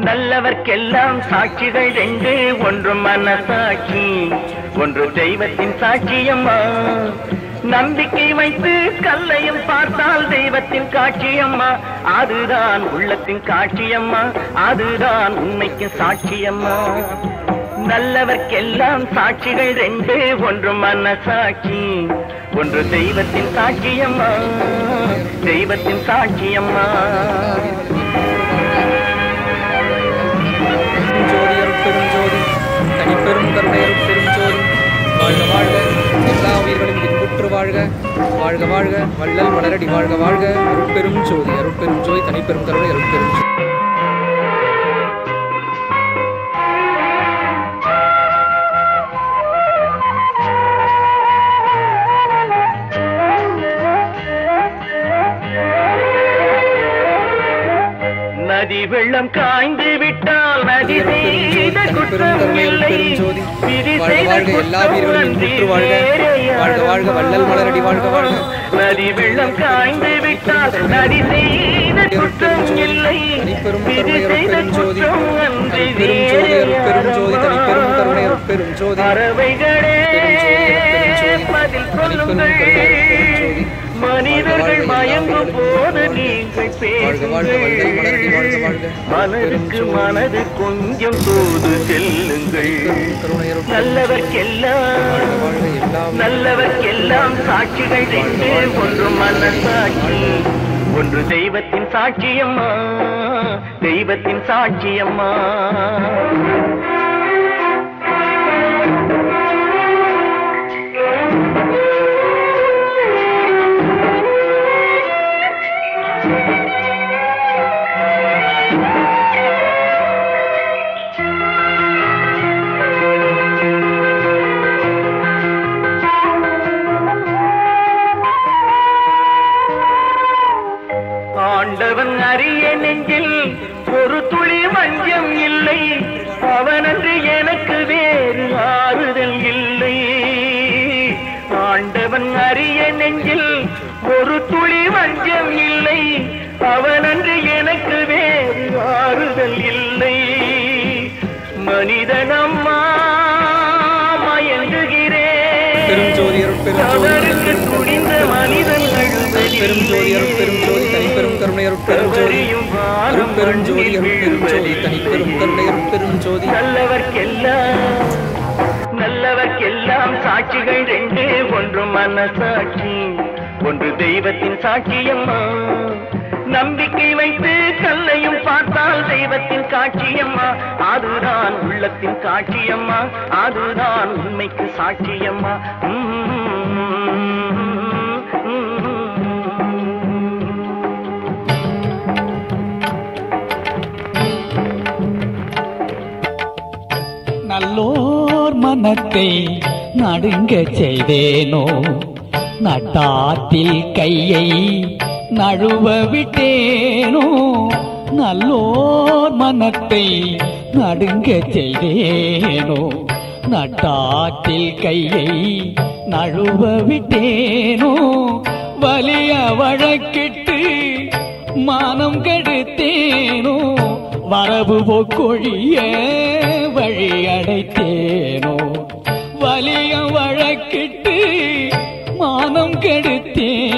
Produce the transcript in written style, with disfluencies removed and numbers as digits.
நல்லவர்க்கெல்லாம் சாட்சிகள் ரெண்டு, ஒன்று மனசாட்சி, ஒன்று தெய்வத்தின் சாட்சியம்மா. நம்பிக்கை வைத்து கல்லையும் பார்த்தால் தெய்வத்தின் காட்சியம்மா. அதுதான் உள்ளத்தின் காட்சியம்மா, அதுதான் உண்மைக்கு சாட்சியம்மா. நல்லவர்க்கெல்லாம் சாட்சிகள் ரெண்டு, ஒன்று மனசாட்சி, ஒன்று தெய்வத்தின் சாட்சியம்மா, தெய்வத்தின் சாட்சியம்மா. பெருஞ்சோதி தனிப்பெரும் கருணையரும் பெருஞ்சோதி வாழ்க வாழ்க, எல்லா உயிர்களும் இன்புற்று வாழ்க, வாழ்க வாழ்க, வள்ளல் மலரடி வாழ்க வாழ்க. அருட்பெரும் ஜோதி, அருட்பெரும் ஜோதி தனிப்பெரும் கருணை அருட்பெரும் ஜோதி. நதி வெள்ளம் காய்ந்து விட்டால் நதி செய்த குற்றம் இல்லை, விதி செய்த குற்றம் நன்றி வாழ்க வாழ்க, வள்ளல் மலரடி வாழ்க வாழ்க. நதி வெள்ளம் காய்ந்து விட்டால் நதி செய்த குற்றம் இல்லை, விதி செய்த குற்றம் நன்றி பறவைகளே பதில் சொல்லுங்கள், மனிதர்கள் மயங்கும் போது நீங்கள் பேசுங்கள், மனதுக்கு மனது கொஞ்சம் தூது செல்லுங்கள். நல்லவர்க்கெல்லாம் சாட்சிகள் ரெண்டு, ஒன்று மனசாட்சி, ஒன்று தெய்வத்தின் சாட்சியம்மா, தெய்வத்தின் சாட்சியம்மா. ஆண்டவன் அறிய நெஞ்சில் ஒரு துளி வஞ்சம் இல்லை, அவனன்று எனக்கு வேறு ஆறுதல் இல்லை. ஆண்டவன் அறிய நெஞ்சில் ஒரு துளி வஞ்சம் இல்லை, அவனன்று எனக்கு வேறு ஆறுதல் இல்லை. மனிதனம்மா மயங்குகிறேன், அவருக்கு துணிந்த மனிதன் தனிப்பெரும் கருணை அருட்பெரும் ஜோதி, அருட்பெரும் ஜோதி, அருட்பெரும் ஜோதி தனிப்பெரும் கருணை அருட்பெரும் ஜோதி. நல்லவர்க்கெல்லாம் சாட்சிகள் ரெண்டு, ஒன்று மனசாட்சி, ஒன்று தெய்வத்தின் சாட்சியம்மா. நம்பிக்கை வைத்து கல்லையும் பார்த்தால் தெய்வத்தின் காட்சியம்மா, அதுதான் உள்ளத்தின் காட்சியம்மா, அதுதான் உண்மைக்கு சாட்சியம்மா. நல்லோர் மனத்தை நடுங்க செய்தேனோ, நட்டாத்தில் கையை நழுவ விட்டேனோ. நல்லோர் மனத்தை நடுங்க செய்தேனோ, நட்டாத்தில் கையை நழுவ விட்டேனோ. வலிய வழக்கிட்டு மானம் கெடுத்தேனோ, வரவு போக்கொழிய வழி அடைத்தேனோ. வலிய வழக்கிட்டு மானம் கெடுத்தேனோ,